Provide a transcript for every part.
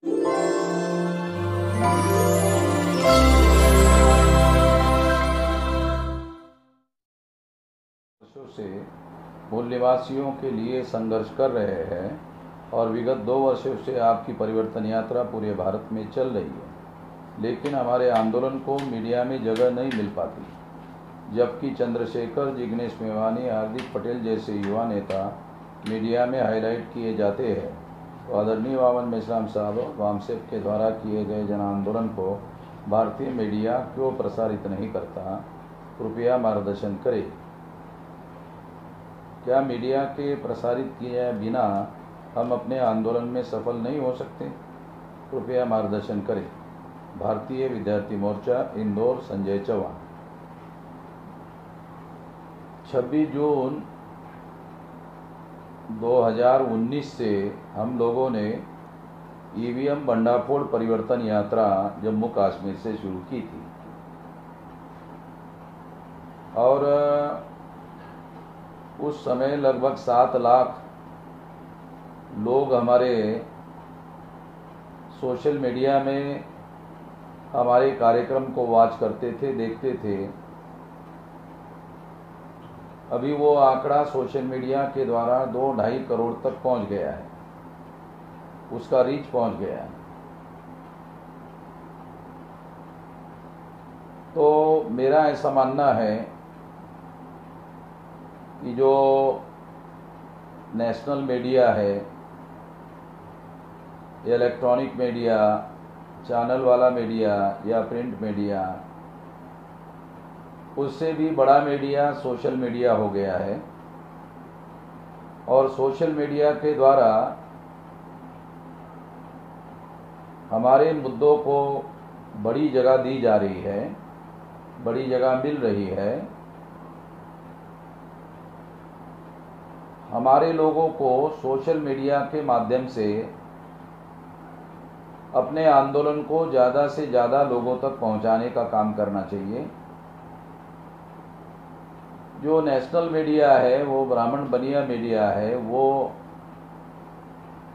वर्षों से मूल निवासियों के लिए संघर्ष कर रहे हैं और विगत 2 वर्षों से आपकी परिवर्तन यात्रा पूरे भारत में चल रही है, लेकिन हमारे आंदोलन को मीडिया में जगह नहीं मिल पाती। जबकि चंद्रशेखर, जिग्नेश मेवानी, हार्दिक पटेल जैसे युवा नेता मीडिया में हाईलाइट किए जाते हैं, तो आदरणीय वामन मेश्राम साहब वामसेप के द्वारा किए गए जन आंदोलन को भारतीय मीडिया क्यों प्रसारित नहीं करता? कृपया मार्गदर्शन करें। क्या मीडिया के प्रसारित किए बिना हम अपने आंदोलन में सफल नहीं हो सकते? कृपया मार्गदर्शन करें। भारतीय विद्यार्थी मोर्चा, इंदौर, संजय चौहान। 26 जून 2019 से हम लोगों ने ईवीएम भंडाफोड़ परिवर्तन यात्रा जम्मू कश्मीर से शुरू की थी और उस समय लगभग 7 लाख लोग हमारे सोशल मीडिया में हमारे कार्यक्रम को वॉच करते थे, देखते थे। अभी वो आंकड़ा सोशल मीडिया के द्वारा 2-2.5 करोड़ तक पहुंच गया है, उसका रीच पहुंच गया है। तो मेरा ऐसा मानना है कि जो नेशनल मीडिया है, इलेक्ट्रॉनिक मीडिया, चैनल वाला मीडिया या प्रिंट मीडिया, उससे भी बड़ा मीडिया सोशल मीडिया हो गया है और सोशल मीडिया के द्वारा हमारे मुद्दों को बड़ी जगह दी जा रही है, बड़ी जगह मिल रही है। हमारे लोगों को सोशल मीडिया के माध्यम से अपने आंदोलन को ज़्यादा से ज़्यादा लोगों तक पहुंचाने का काम करना चाहिए। जो नेशनल मीडिया है, वो ब्राह्मण बनिया मीडिया है, वो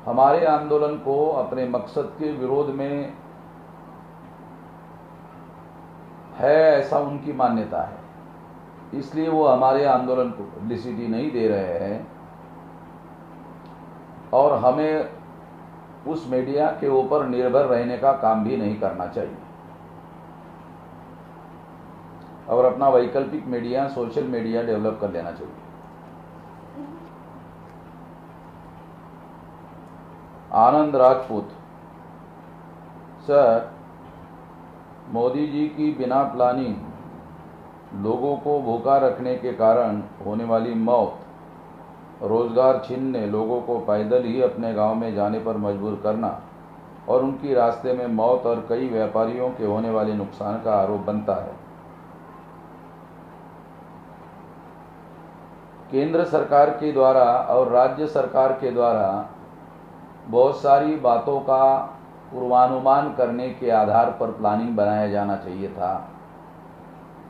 हमारे आंदोलन को अपने मकसद के विरोध में है, ऐसा उनकी मान्यता है, इसलिए वो हमारे आंदोलन को पब्लिसिटी नहीं दे रहे हैं और हमें उस मीडिया के ऊपर निर्भर रहने का काम भी नहीं करना चाहिए और अपना वैकल्पिक मीडिया, सोशल मीडिया डेवलप कर लेना चाहिए। आनंद राजपूत सर, मोदी जी की बिना प्लानिंग लोगों को भूखा रखने के कारण होने वाली मौत, रोजगार छीनने, लोगों को पैदल ही अपने गांव में जाने पर मजबूर करना और उनकी रास्ते में मौत और कई व्यापारियों के होने वाले नुकसान का आरोप बनता है। केंद्र सरकार के द्वारा और राज्य सरकार के द्वारा बहुत सारी बातों का पूर्वानुमान करने के आधार पर प्लानिंग बनाया जाना चाहिए था।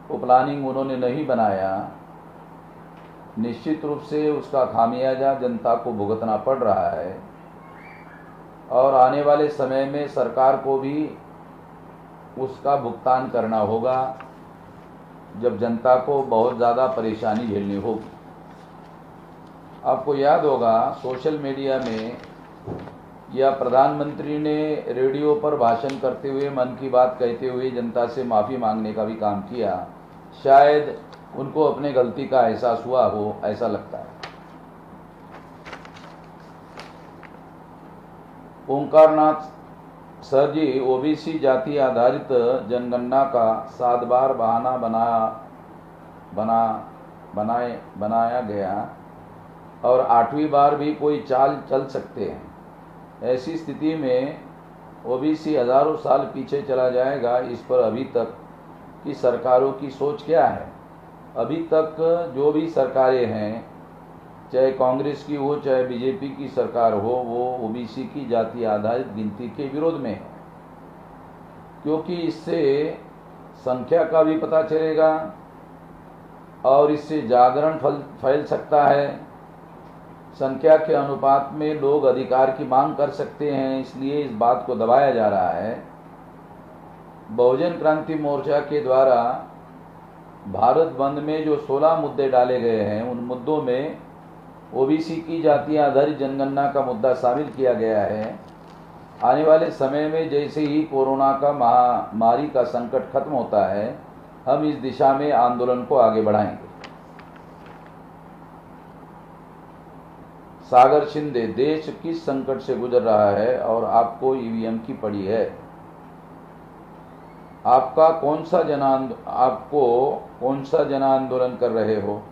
वो प्लानिंग उन्होंने नहीं बनाया। निश्चित रूप से उसका खामियाजा जनता को भुगतना पड़ रहा है और आने वाले समय में सरकार को भी उसका भुगतान करना होगा, जब जनता को बहुत ज़्यादा परेशानी झेलनी होगी। आपको याद होगा सोशल मीडिया में या प्रधानमंत्री ने रेडियो पर भाषण करते हुए, मन की बात कहते हुए जनता से माफ़ी मांगने का भी काम किया। शायद उनको अपने गलती का एहसास हुआ हो, ऐसा लगता है। ओंकारनाथ सर जी, ओबीसी जाति आधारित जनगणना का 7 बार बहाना बनाया गया और 8वीं बार भी कोई चाल चल सकते हैं। ऐसी स्थिति में ओबीसी हजारों साल पीछे चला जाएगा। इस पर अभी तक की सरकारों की सोच क्या है? अभी तक जो भी सरकारें हैं, चाहे कांग्रेस की हो चाहे बीजेपी की सरकार हो, वो ओबीसी की जाति आधारित गिनती के विरोध में है, क्योंकि इससे संख्या का भी पता चलेगा और इससे जागरण फैल सकता है, संख्या के अनुपात में लोग अधिकार की मांग कर सकते हैं, इसलिए इस बात को दबाया जा रहा है। बहुजन क्रांति मोर्चा के द्वारा भारत बंद में जो 16 मुद्दे डाले गए हैं, उन मुद्दों में ओबीसी की जातीय आधारित जनगणना का मुद्दा शामिल किया गया है। आने वाले समय में जैसे ही कोरोना का महामारी का संकट खत्म होता है, हम इस दिशा में आंदोलन को आगे बढ़ाएंगे। सागर शिंदे, देश किस संकट से गुजर रहा है और आपको ईवीएम की पड़ी है? आपको कौन सा जन आंदोलन कर रहे हो?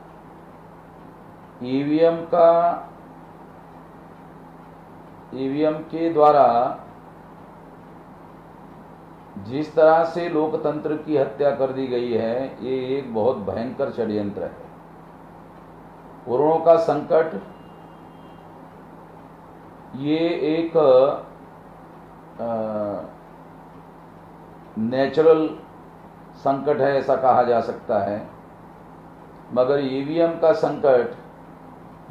ईवीएम के द्वारा जिस तरह से लोकतंत्र की हत्या कर दी गई है, ये एक बहुत भयंकर षड्यंत्र है। कोरोना का संकट ये एक नेचुरल संकट है, ऐसा कहा जा सकता है, मगर ईवीएम का संकट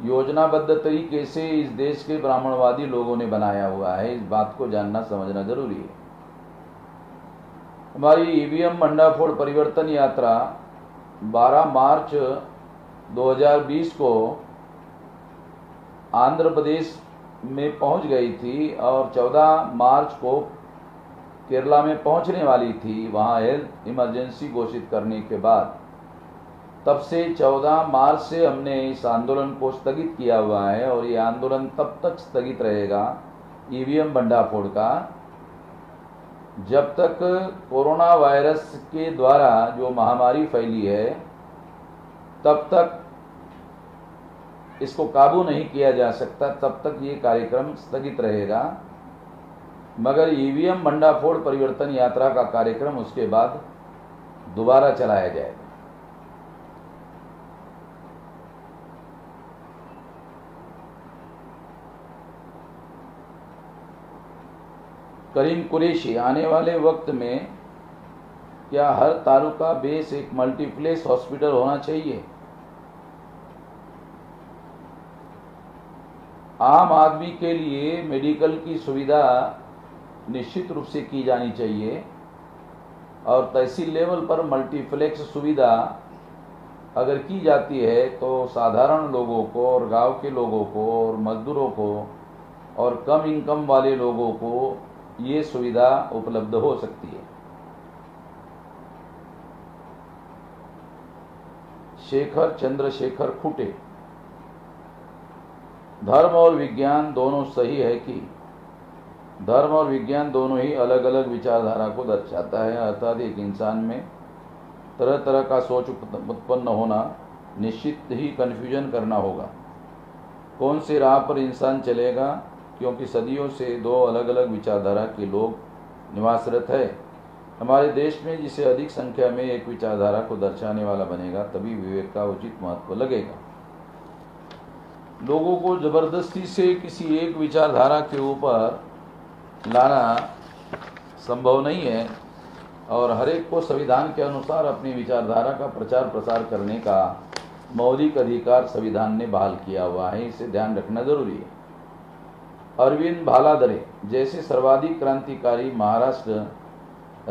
योजनाबद्ध तरीके से इस देश के ब्राह्मणवादी लोगों ने बनाया हुआ है। इस बात को जानना समझना जरूरी है। हमारी ईवीएम भंडाफोड़ परिवर्तन यात्रा 12 मार्च 2020 को आंध्र प्रदेश में पहुंच गई थी और 14 मार्च को केरला में पहुंचने वाली थी। वहां हेल्थ इमरजेंसी घोषित करने के बाद तब से 14 मार्च से हमने इस आंदोलन को स्थगित किया हुआ है और ये आंदोलन तब तक स्थगित रहेगा ईवीएम भंडाफोड़ का, जब तक कोरोना वायरस के द्वारा जो महामारी फैली है तब तक इसको काबू नहीं किया जा सकता, तब तक ये कार्यक्रम स्थगित रहेगा। मगर ईवीएम भंडाफोड़ परिवर्तन यात्रा का कार्यक्रम उसके बाद दोबारा चलाया जाएगा। करीम कुरैशी, आने वाले वक्त में क्या हर तालुका बेस एक मल्टीप्लेक्स हॉस्पिटल होना चाहिए? आम आदमी के लिए मेडिकल की सुविधा निश्चित रूप से की जानी चाहिए और तहसील लेवल पर मल्टीप्लेक्स सुविधा अगर की जाती है तो साधारण लोगों को और गांव के लोगों को और मजदूरों को और कम इनकम वाले लोगों को ये सुविधा उपलब्ध हो सकती है। शेखर चंद्रशेखर खुटे, धर्म और विज्ञान दोनों सही है कि? धर्म और विज्ञान दोनों ही अलग अलग विचारधारा को दर्शाता है, अर्थात एक इंसान में तरह तरह का सोच उत्पन्न होना निश्चित ही कन्फ्यूजन करना होगा। कौन सी राह पर इंसान चलेगा, क्योंकि सदियों से दो अलग अलग विचारधारा के लोग निवासरत है। हमारे देश में जिसे अधिक संख्या में एक विचारधारा को दर्शाने वाला बनेगा, तभी विवेक का उचित महत्व लगेगा। लोगों को जबरदस्ती से किसी एक विचारधारा के ऊपर लाना संभव नहीं है और हर एक को संविधान के अनुसार अपनी विचारधारा का प्रचार प्रसार करने का मौलिक अधिकार संविधान ने बहाल किया हुआ है, इसे ध्यान रखना जरूरी है। अरविंद भालादरे जैसे सर्वाधिक क्रांतिकारी महाराष्ट्र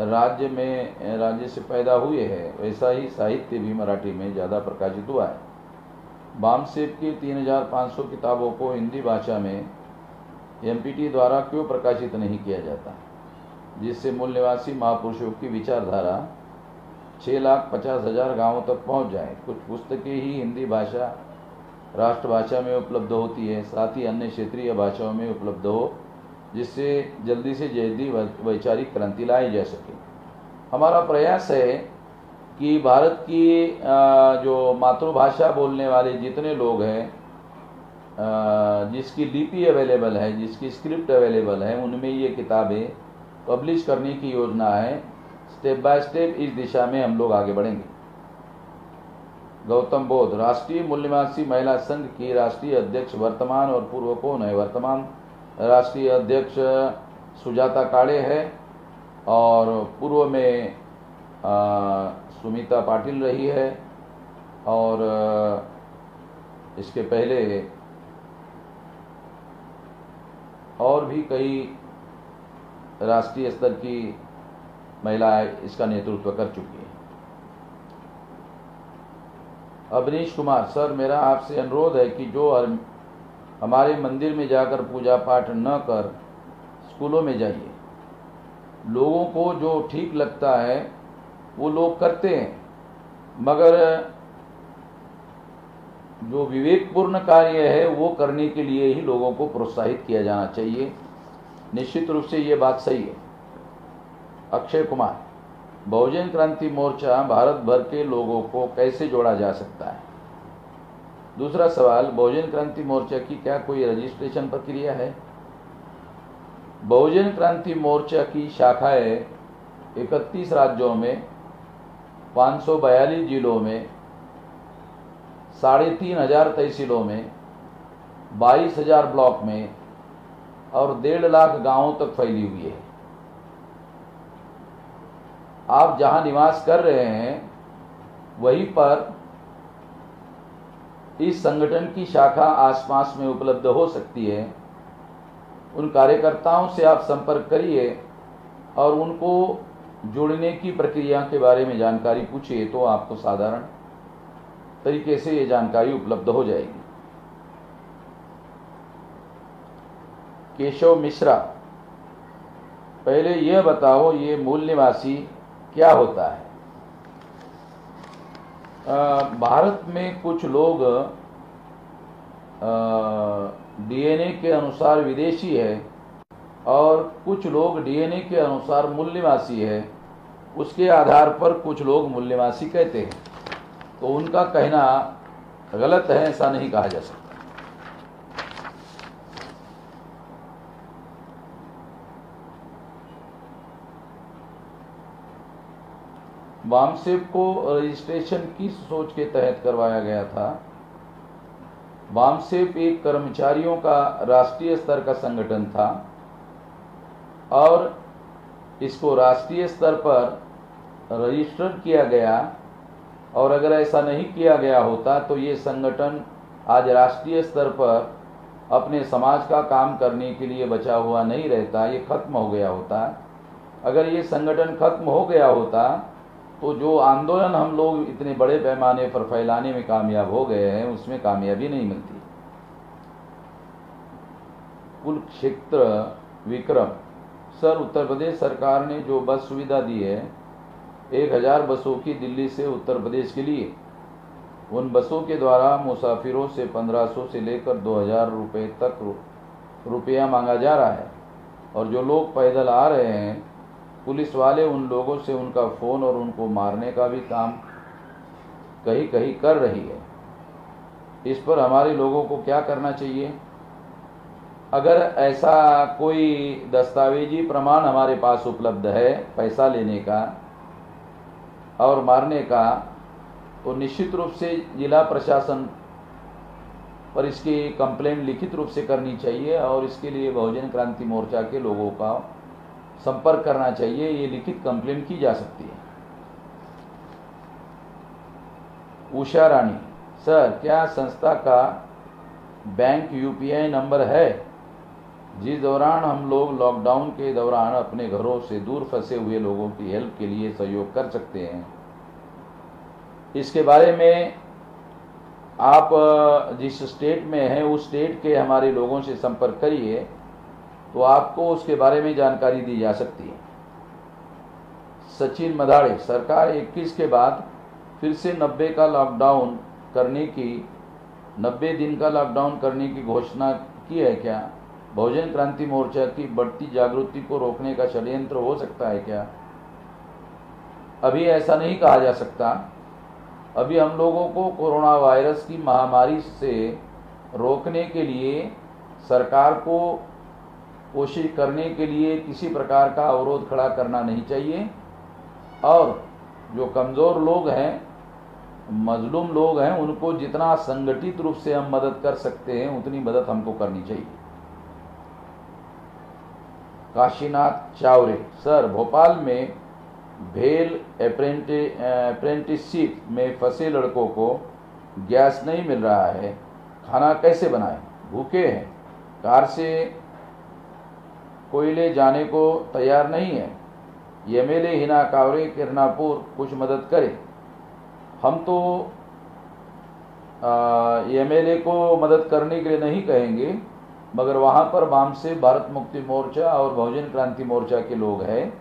राज्य से पैदा हुए हैं, वैसा ही साहित्य भी मराठी में ज़्यादा प्रकाशित हुआ है। बामसेब की 3500 किताबों को हिंदी भाषा में एमपीटी द्वारा क्यों प्रकाशित नहीं किया जाता, जिससे मूल निवासी महापुरुषों की विचारधारा 6,50,000 गांवों तक पहुंच जाए। कुछ पुस्तकें ही हिंदी भाषा राष्ट्रभाषा में उपलब्ध होती है, साथ ही अन्य क्षेत्रीय भाषाओं में उपलब्ध हो, जिससे जल्दी से जल्दी वैचारिक क्रांति लाई जा सके। हमारा प्रयास है कि भारत की जो मातृभाषा बोलने वाले जितने लोग हैं, जिसकी लिपि अवेलेबल है, जिसकी स्क्रिप्ट अवेलेबल है, उनमें ये किताबें पब्लिश करने की योजना है। स्टेप बाय स्टेप इस दिशा में हम लोग आगे बढ़ेंगे। गौतम बोध, राष्ट्रीय मूल्यवासी महिला संघ की राष्ट्रीय अध्यक्ष वर्तमान और पूर्व कौन है? वर्तमान राष्ट्रीय अध्यक्ष सुजाता काड़े है और पूर्व में सुमिता पाटिल रही है और इसके पहले और भी कई राष्ट्रीय स्तर की महिलाएं इसका नेतृत्व कर चुकी हैं। अवनीश कुमार, सर मेरा आपसे अनुरोध है कि जो हमारे मंदिर में जाकर पूजा पाठ न कर स्कूलों में जाइए। लोगों को जो ठीक लगता है वो लोग करते हैं, मगर जो विवेकपूर्ण कार्य है वो करने के लिए ही लोगों को प्रोत्साहित किया जाना चाहिए। निश्चित रूप से ये बात सही है। अक्षय कुमार, बहुजन क्रांति मोर्चा भारत भर के लोगों को कैसे जोड़ा जा सकता है? दूसरा सवाल, बहुजन क्रांति मोर्चा की क्या कोई रजिस्ट्रेशन प्रक्रिया है? बहुजन क्रांति मोर्चा की शाखाएं 31 राज्यों में, 542 जिलों में, 3,500 तहसीलों में, 22,000 ब्लॉक में और 1.5 लाख गांवों तक फैली हुई है। आप जहां निवास कर रहे हैं वहीं पर इस संगठन की शाखा आसपास में उपलब्ध हो सकती है। उन कार्यकर्ताओं से आप संपर्क करिए और उनको जुड़ने की प्रक्रिया के बारे में जानकारी पूछिए, तो आपको साधारण तरीके से ये जानकारी उपलब्ध हो जाएगी। केशव मिश्रा, पहले यह बताओ ये मूल निवासी क्या होता है? भारत में कुछ लोग डीएनए के अनुसार विदेशी है और कुछ लोग डीएनए के अनुसार मूल निवासी है। उसके आधार पर कुछ लोग मूल निवासी कहते हैं, तो उनका कहना गलत है, ऐसा नहीं कहा जा सकता। वामसेप को रजिस्ट्रेशन किस सोच के तहत करवाया गया था? वामसेप एक कर्मचारियों का राष्ट्रीय स्तर का संगठन था और इसको राष्ट्रीय स्तर पर रजिस्टर किया गया, और अगर ऐसा नहीं किया गया होता तो ये संगठन आज राष्ट्रीय स्तर पर अपने समाज का काम करने के लिए बचा हुआ नहीं रहता, ये खत्म हो गया होता। अगर ये संगठन खत्म हो गया होता तो जो आंदोलन हम लोग इतने बड़े पैमाने पर फैलाने में कामयाब हो गए हैं उसमें कामयाबी नहीं मिलती। कुल क्षेत्र विक्रम, सर उत्तर प्रदेश सरकार ने जो बस सुविधा दी है 1000 बसों की दिल्ली से उत्तर प्रदेश के लिए, उन बसों के द्वारा मुसाफिरों से 1500 से लेकर 2000 रुपये तक रुपया मांगा जा रहा है, और जो लोग पैदल आ रहे हैं पुलिस वाले उन लोगों से उनका फ़ोन और उनको मारने का भी काम कहीं कहीं कर रही है। इस पर हमारे लोगों को क्या करना चाहिए? अगर ऐसा कोई दस्तावेजी प्रमाण हमारे पास उपलब्ध है पैसा लेने का और मारने का, तो निश्चित रूप से जिला प्रशासन पर इसकी कंप्लेंट लिखित रूप से करनी चाहिए और इसके लिए बहुजन क्रांति मोर्चा के लोगों का संपर्क करना चाहिए। ये लिखित कंप्लेंट की जा सकती है। उषा रानी, सर क्या संस्था का बैंक यूपीआई नंबर है जिस दौरान हम लोग लॉकडाउन के दौरान अपने घरों से दूर फंसे हुए लोगों की हेल्प के लिए सहयोग कर सकते हैं? इसके बारे में आप जिस स्टेट में हैं उस स्टेट के हमारे लोगों से संपर्क करिए, तो आपको उसके बारे में जानकारी दी जा सकती है। सचिन मधाड़े, सरकार 21 के बाद फिर से 90 दिन का लॉकडाउन करने की घोषणा की है क्या? बहुजन क्रांति मोर्चा की बढ़ती जागृति को रोकने का षड्यंत्र हो सकता है क्या? अभी ऐसा नहीं कहा जा सकता। अभी हम लोगों को कोरोना वायरस की महामारी से रोकने के लिए सरकार को कोशिश करने के लिए किसी प्रकार का अवरोध खड़ा करना नहीं चाहिए, और जो कमज़ोर लोग हैं, मजलूम लोग हैं, उनको जितना संगठित रूप से हम मदद कर सकते हैं उतनी मदद हमको करनी चाहिए। काशीनाथ चावरे, सर भोपाल में भेल अप्रेंटिसशिप में फंसे लड़कों को गैस नहीं मिल रहा है, खाना कैसे बनाएं? भूखे हैं, कार से कोई ले जाने को तैयार नहीं है। एमएलए हिना कावरे किरनापुर कुछ मदद करे। हम तो एमएलए को मदद करने के लिए नहीं कहेंगे, मगर वहाँ पर वाम से भारत मुक्ति मोर्चा और बहुजन क्रांति मोर्चा के लोग हैं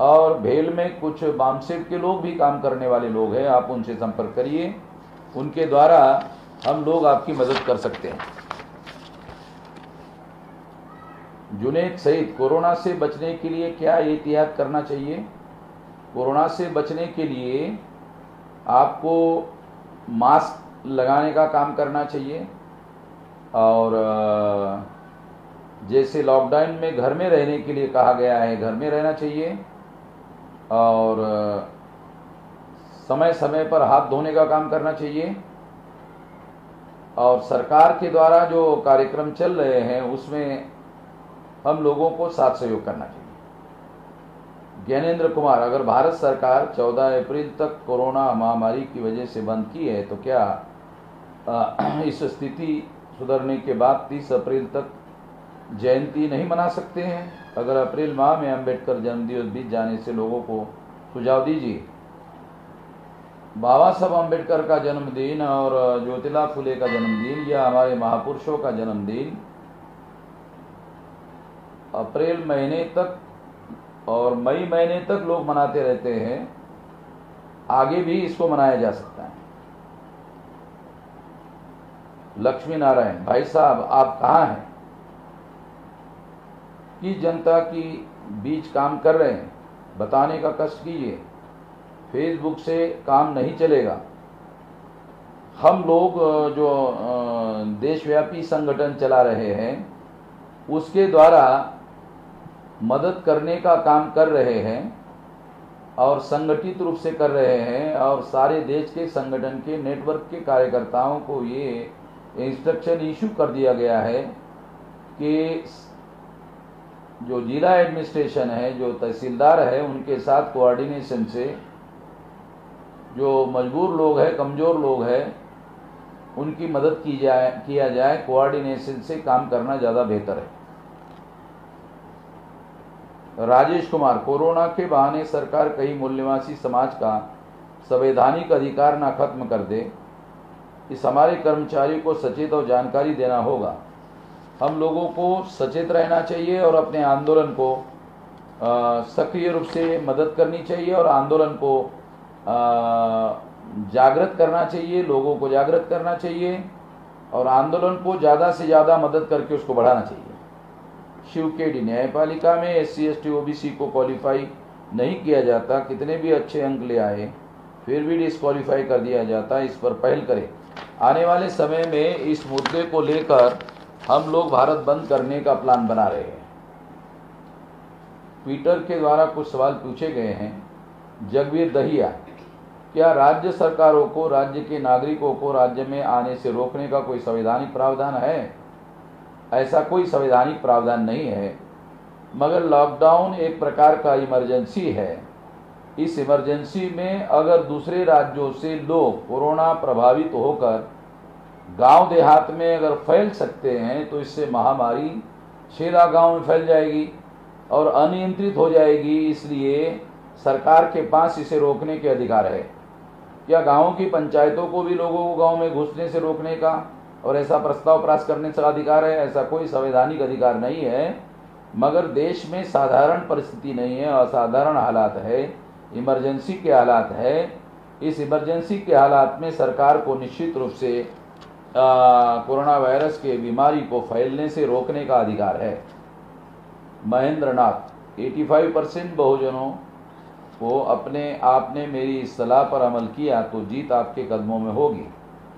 और भेल में कुछ वामसेट के लोग भी काम करने वाले लोग हैं। आप उनसे संपर्क करिए, उनके द्वारा हम लोग आपकी मदद कर सकते हैं। जुनेद सईद, कोरोना से बचने के लिए क्या एहतियात करना चाहिए? कोरोना से बचने के लिए आपको मास्क लगाने का काम करना चाहिए और जैसे लॉकडाउन में घर में रहने के लिए कहा गया है, घर में रहना चाहिए और समय समय पर हाथ धोने का काम करना चाहिए और सरकार के द्वारा जो कार्यक्रम चल रहे हैं उसमें हम लोगों को साथ सहयोग करना चाहिए। ज्ञानेंद्र कुमार, अगर भारत सरकार 14 अप्रैल तक कोरोना महामारी की वजह से बंद की है तो क्या इस स्थिति सुधरने के बाद 30 अप्रैल तक जयंती नहीं मना सकते हैं? अगर अप्रैल माह में अंबेडकर जन्मदिवस बीत जाने से लोगों को सुझाव दीजिए। बाबा साहब अंबेडकर का जन्मदिन और ज्योतिला फुले का जन्मदिन या हमारे महापुरुषों का जन्मदिन अप्रैल महीने तक और मई महीने तक लोग मनाते रहते हैं, आगे भी इसको मनाया जा सकता है। लक्ष्मी नारायण, भाई साहब आप कहाँ हैं कि जनता की बीच काम कर रहे हैं, बताने का कष्ट कीजिए। फेसबुक से काम नहीं चलेगा। हम लोग जो देशव्यापी संगठन चला रहे हैं उसके द्वारा मदद करने का काम कर रहे हैं और संगठित रूप से कर रहे हैं और सारे देश के संगठन के नेटवर्क के कार्यकर्ताओं को ये इंस्ट्रक्शन इशू कर दिया गया है कि जो जिला एडमिनिस्ट्रेशन है, जो तहसीलदार है, उनके साथ कोऑर्डिनेशन से जो मजबूर लोग हैं, कमज़ोर लोग हैं, उनकी मदद किया जाए। कोऑर्डिनेशन से काम करना ज़्यादा बेहतर है। राजेश कुमार, कोरोना के बहाने सरकार कहीं मूल्यवासी समाज का संवैधानिक अधिकार ना खत्म कर दे, इस हमारे कर्मचारी को सचेत और जानकारी देना होगा। हम लोगों को सचेत रहना चाहिए और अपने आंदोलन को सक्रिय रूप से मदद करनी चाहिए और आंदोलन को जागृत करना चाहिए, लोगों को जागृत करना चाहिए और आंदोलन को ज़्यादा से ज़्यादा मदद करके उसको बढ़ाना चाहिए। शिव केडी, न्यायपालिका में SC ST OBC को क्वालिफाई नहीं किया जाता, कितने भी अच्छे अंक ले आए फिर भी डिस्क्वालीफाई कर दिया जाता, इस पर पहल करें। आने वाले समय में इस मुद्दे को लेकर हम लोग भारत बंद करने का प्लान बना रहे हैं। ट्विटर के द्वारा कुछ सवाल पूछे गए हैं। जगवीर दहिया, क्या राज्य सरकारों को राज्य के नागरिकों को राज्य में आने से रोकने का कोई संवैधानिक प्रावधान है? ऐसा कोई संवैधानिक प्रावधान नहीं है, मगर लॉकडाउन एक प्रकार का इमरजेंसी है। इस इमरजेंसी में अगर दूसरे राज्यों से लोग कोरोना प्रभावित होकर गांव देहात में अगर फैल सकते हैं तो इससे महामारी सीधा गांव में फैल जाएगी और अनियंत्रित हो जाएगी। इसलिए सरकार के पास इसे रोकने के अधिकार है। क्या गाँव की पंचायतों को भी लोगों को गाँव में घुसने से रोकने का और ऐसा प्रस्ताव पास करने का अधिकार है? ऐसा कोई संवैधानिक अधिकार नहीं है, मगर देश में साधारण परिस्थिति नहीं है, असाधारण हालात है, इमरजेंसी के हालात है। इस इमरजेंसी के हालात में सरकार को निश्चित रूप से कोरोना वायरस के बीमारी को फैलने से रोकने का अधिकार है। महेंद्र नाथ, 85% बहुजनों को आपने मेरी इस सलाह पर अमल किया तो जीत आपके कदमों में होगी।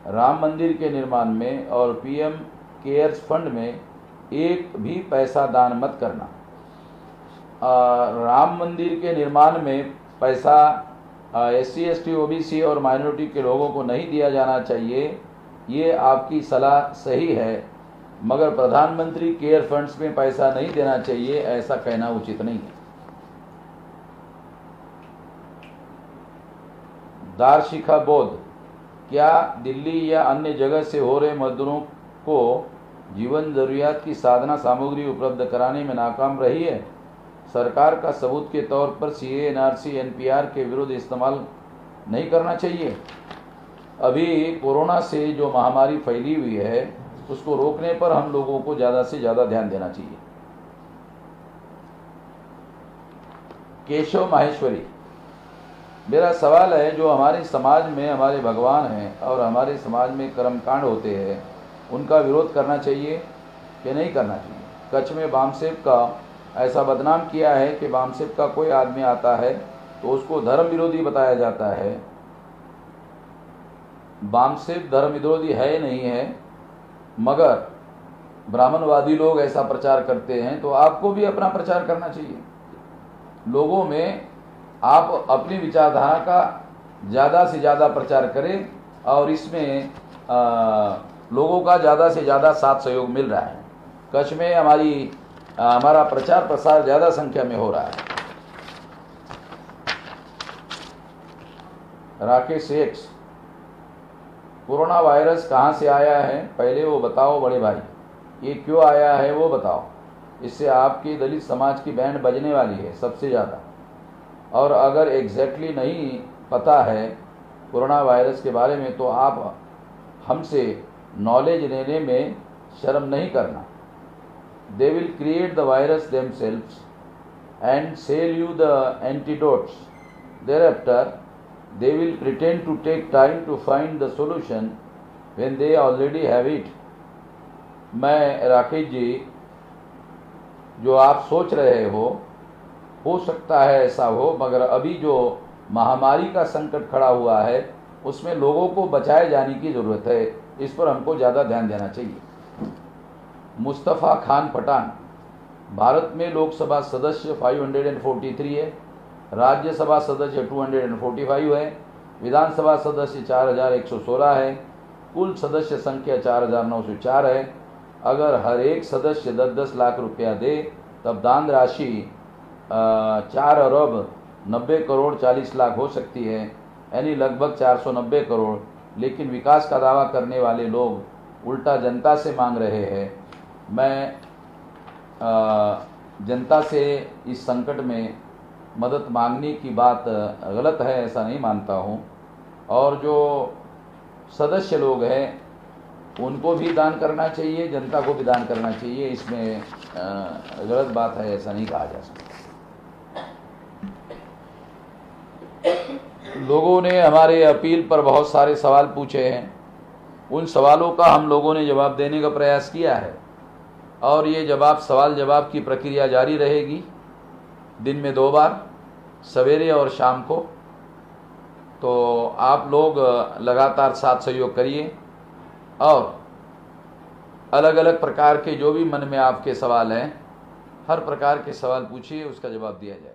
राम मंदिर के निर्माण में और PM केयर्स फंड में एक भी पैसा दान मत करना। राम मंदिर के निर्माण में पैसा SC ST OBC और माइनॉरिटी के लोगों को नहीं दिया जाना चाहिए, ये आपकी सलाह सही है, मगर प्रधानमंत्री केयर फंड्स में पैसा नहीं देना चाहिए, ऐसा कहना उचित नहीं है। दार्शिका बोध, क्या दिल्ली या अन्य जगह से हो रहे मजदूरों को जीवन जरूरियात की साधना सामग्री उपलब्ध कराने में नाकाम रही है। सरकार का सबूत के तौर पर सीए, एनआरसी, एनपीआर के विरुद्ध इस्तेमाल नहीं करना चाहिए। अभी कोरोना से जो महामारी फैली हुई है उसको रोकने पर हम लोगों को ज़्यादा से ज़्यादा ध्यान देना चाहिए। केशव माहेश्वरी, मेरा सवाल है, जो हमारे समाज में हमारे भगवान हैं और हमारे समाज में कर्मकांड होते हैं, उनका विरोध करना चाहिए कि नहीं करना चाहिए? कच्छ में बामसेव का ऐसा बदनाम किया है कि बामसेव का कोई आदमी आता है तो उसको धर्म विरोधी बताया जाता है। बामसेव धर्म विरोधी है नहीं है, मगर ब्राह्मणवादी लोग ऐसा प्रचार करते हैं, तो आपको भी अपना प्रचार करना चाहिए। लोगों में आप अपनी विचारधारा का ज़्यादा से ज़्यादा प्रचार करें और इसमें लोगों का ज़्यादा से ज़्यादा साथ सहयोग मिल रहा है। कच्छ में हमारा प्रचार प्रसार ज़्यादा संख्या में हो रहा है। राकेश एक्स, कोरोना वायरस कहाँ से आया है पहले वो बताओ बड़े भाई, ये क्यों आया है वो बताओ। इससे आपकी दलित समाज की बैंड बजने वाली है सबसे ज़्यादा। और अगर एग्जैक्टली नहीं पता है कोरोना वायरस के बारे में तो आप हमसे नॉलेज लेने में शर्म नहीं करना। They will create the virus themselves and sell you the antidotes. Thereafter they will pretend to take time to find the solution when they already have it। मैं राकेश जी, जो आप सोच रहे हो सकता है ऐसा हो, मगर अभी जो महामारी का संकट खड़ा हुआ है उसमें लोगों को बचाए जाने की ज़रूरत है। इस पर हमको ज़्यादा ध्यान देना चाहिए। मुस्तफ़ा खान पठान, भारत में लोकसभा सदस्य 543 है, राज्यसभा सदस्य 245 है, विधानसभा सदस्य 4116 है, कुल सदस्य संख्या 4904 है। अगर हर एक सदस्य 10-10 लाख रुपया दे तब दान राशि 4 अरब 90 करोड़ 40 लाख हो सकती है, यानी लगभग 490 करोड़। लेकिन विकास का दावा करने वाले लोग उल्टा जनता से मांग रहे हैं। मैं जनता से इस संकट में मदद मांगने की बात गलत है ऐसा नहीं मानता हूँ, और जो सदस्य लोग हैं उनको भी दान करना चाहिए, जनता को भी दान करना चाहिए। इसमें गलत बात है ऐसा नहीं कहा जा सकता। लोगों ने हमारे अपील पर बहुत सारे सवाल पूछे हैं, उन सवालों का हम लोगों ने जवाब देने का प्रयास किया है और ये सवाल जवाब की प्रक्रिया जारी रहेगी, दिन में 2 बार, सवेरे और शाम को। तो आप लोग लगातार साथ सहयोग करिए और अलग अलग प्रकार के जो भी मन में आपके सवाल हैं, हर प्रकार के सवाल पूछिए, उसका जवाब दिया जाए।